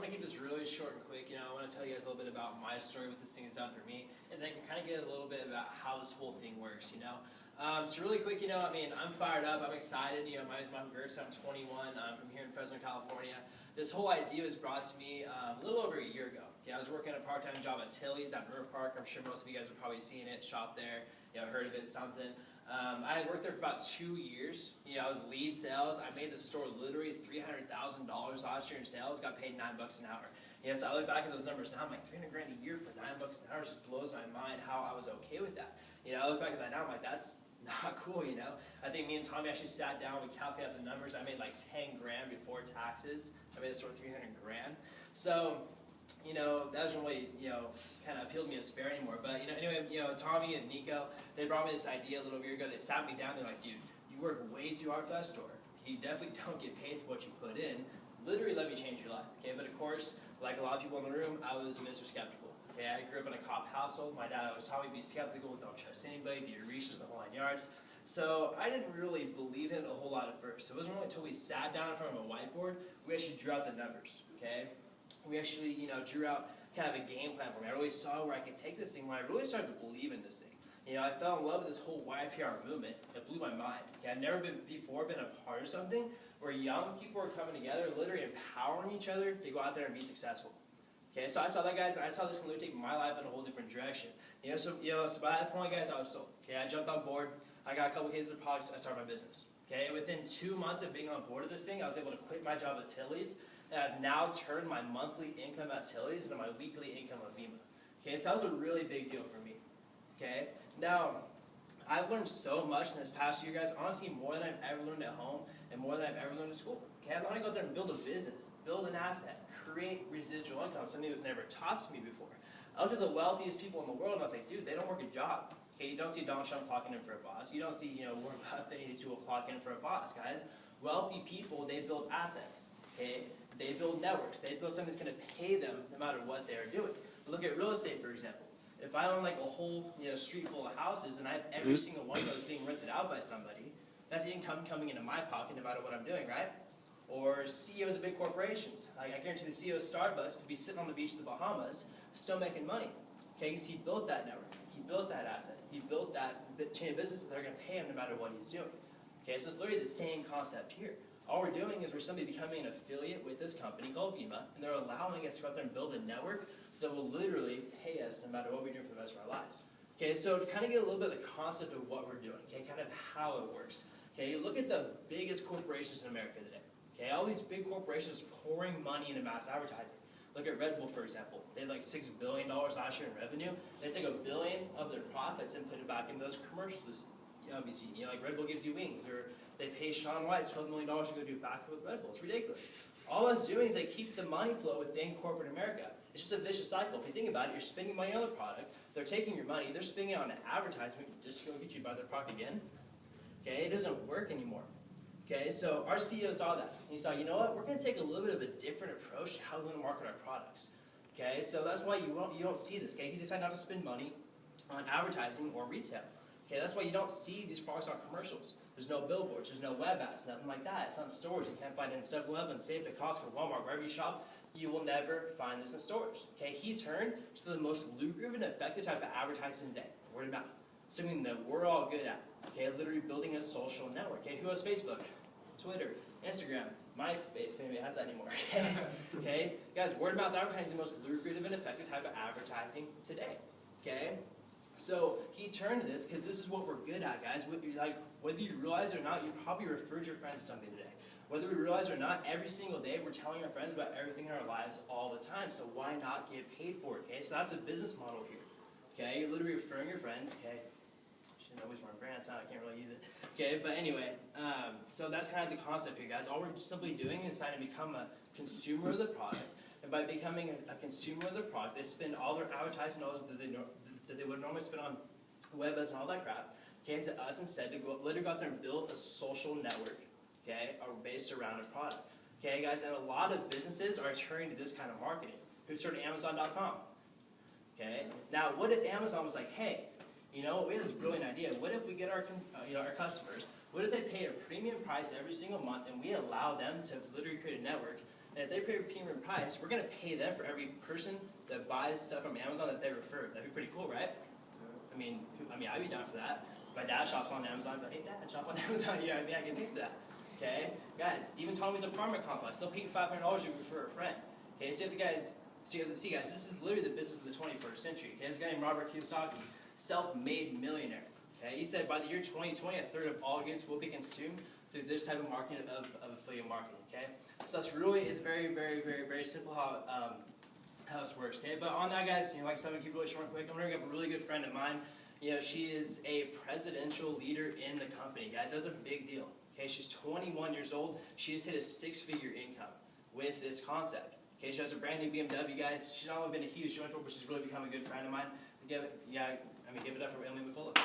going to keep this really short and quick. I want to tell you guys a little bit about my story, what this thing has done for me, and then kind of get a little bit about how this whole thing works, So really quick, I'm fired up, I'm excited. My name's Goertzen, I'm 21, I'm from here in Fresno, California. This whole idea was brought to me a little over a year ago. I was working a part-time job at Tilly's at River Park. I'm sure most of you guys have probably seen it, shopped there, heard of it, something. I had worked there for about 2 years. I was lead sales. I made the store literally $300,000 last year in sales. Got paid $9 an hour. So I look back at those numbers now. I'm like, 300 grand a year for $9 an hour just blows my mind how I was okay with that. I look back at that now. I'm like, that's not cool. I think me and Tommy actually sat down. We calculated the numbers. I made like 10 grand before taxes. I made the store 300 grand. So that wasn't really, kind of appealed to me as fair anymore. But, anyway, Tommy and Nico, they brought me this idea a little year ago. They sat me down. They're like, dude, you work way too hard for that store. You definitely don't get paid for what you put in. Literally, let me change your life. But of course, like a lot of people in the room, I was Mr. Skeptical. I grew up in a cop household. My dad always taught me to be skeptical, don't trust anybody, do your research, the whole 9 yards. So I didn't really believe in it a whole lot at first. It wasn't really until we sat down in front of a whiteboard, we actually drew out the numbers, We actually, drew out kind of a game plan for me. I really saw where I could take this thing when I really started to believe in this thing. I fell in love with this whole YPR movement. It blew my mind. I've never before been a part of something where young people are coming together, literally empowering each other to go out there and be successful. So I saw that, guys, and I saw this can literally take my life in a whole different direction. So by that point, guys, I was sold. I jumped on board. I got a couple cases of products. I started my business. Within 2 months of being on board of this thing, I was able to quit my job at Tilly's, and I've now turned my monthly income at Tilly's into my weekly income at Vima. So that was a really big deal for me. Now, I've learned so much in this past year, guys, honestly, more than I've ever learned at home and more than I've ever learned at school. I've learned to go out there and build a business, build an asset, create residual income, something that was never taught to me before. I looked at the wealthiest people in the world, and I was like, dude, they don't work a job. You don't see Donald Trump clocking in for a boss. You don't see, Warren Buffett, any of these people clocking in for a boss, guys. Wealthy people, they build assets, They build networks. They build something that's going to pay them no matter what they're doing. Look at real estate, for example. If I own like a whole street full of houses and I have every single one of those being rented out by somebody, that's income coming into my pocket no matter what I'm doing, right? Or CEOs of big corporations. I guarantee the CEO of Starbucks could be sitting on the beach of the Bahamas still making money. Because he built that network. He built that asset. He built that chain of business that are going to pay him no matter what he's doing. So it's literally the same concept here. All we're doing is we're simply becoming an affiliate with this company called Vima, and they're allowing us to go out there and build a network that will literally pay us no matter what we do for the rest of our lives. So to kind of get a little bit of the concept of what we're doing, kind of how it works. Look at the biggest corporations in America today. All these big corporations pouring money into mass advertising. Look at Red Bull, for example. They had like $6 billion last year in revenue. They take $1 billion of their profits and put it back into those commercials. Obviously, like Red Bull gives you wings, or they pay Shaun White $12 million to go do back with Red Bull. It's ridiculous. All that's doing is they keep the money flow within corporate America. It's just a vicious cycle. If you think about it, you're spending money on the product. They're taking your money. They're spending it on an advertisement just to go get you to buy their product again. It doesn't work anymore. So our CEO saw that. And he saw, you know what? We're going to take a little bit of a different approach to how we're going to market our products. So that's why you don't see this. He decided not to spend money on advertising or retail. That's why you don't see these products on commercials. There's no billboards, there's no web ads, nothing like that. It's on stores. You can't find it in 7-Eleven, Safeway, Costco, Walmart, wherever you shop. You will never find this in stores. He turned to the most lucrative and effective type of advertising today, word of mouth. Something that we're all good at. Literally building a social network. Who has Facebook, Twitter, Instagram, MySpace? Maybe it has that anymore. Guys, word of mouth advertising is the most lucrative and effective type of advertising today. So he turned to this because this is what we're good at, guys. Whether you realize it or not, you probably referred your friends to something today. Whether we realize it or not, every single day we're telling our friends about everything in our lives all the time. So why not get paid for it? So that's a business model here. You're literally referring your friends. Should know which one brands now. I can't really use it. But anyway, so that's kind of the concept here, guys. All we're simply doing is trying to become a consumer of the product. And by becoming a consumer of the product, they spend all their advertising dollars that they would normally spend on web ads and all that crap, to us instead to literally go out there and build a social network, based around a product. Guys, and a lot of businesses are turning to this kind of marketing. Who started Amazon.com? Now, what if Amazon was like, hey, we have this brilliant idea. What if we get our customers, what if they pay a premium price every single month and we allow them to literally create a network And if they pay a premium price, we're going to pay them for every person that buys stuff from Amazon that they refer. That'd be pretty cool, right? I mean, I'd be down for that. My dad shops on Amazon, but hey, Dad, shop on Amazon. Yeah, I get paid for that. Okay, guys. Even Tommy's apartment complex, they'll pay you $500 if you refer a friend. Okay, so if you guys, see, guys, this is literally the business of the 21st century. Okay, this guy named Robert Kiyosaki, self-made millionaire. Okay, he said by the year 2020, a third of all goods will be consumed through this type of marketing of affiliate marketing. Okay, so that's really, it's very, very, very, very simple how this works. Okay, but on that, guys, like I said, I'm gonna keep it really short and quick. I'm gonna bring up a really good friend of mine. She is a presidential leader in the company, guys. That's a big deal. Okay, she's 21 years old. She just hit a 6-figure income with this concept. Okay, she has a brand new BMW, guys. She's not only been a huge mentor, but she's really become a good friend of mine. Give it up for Emily McCullough.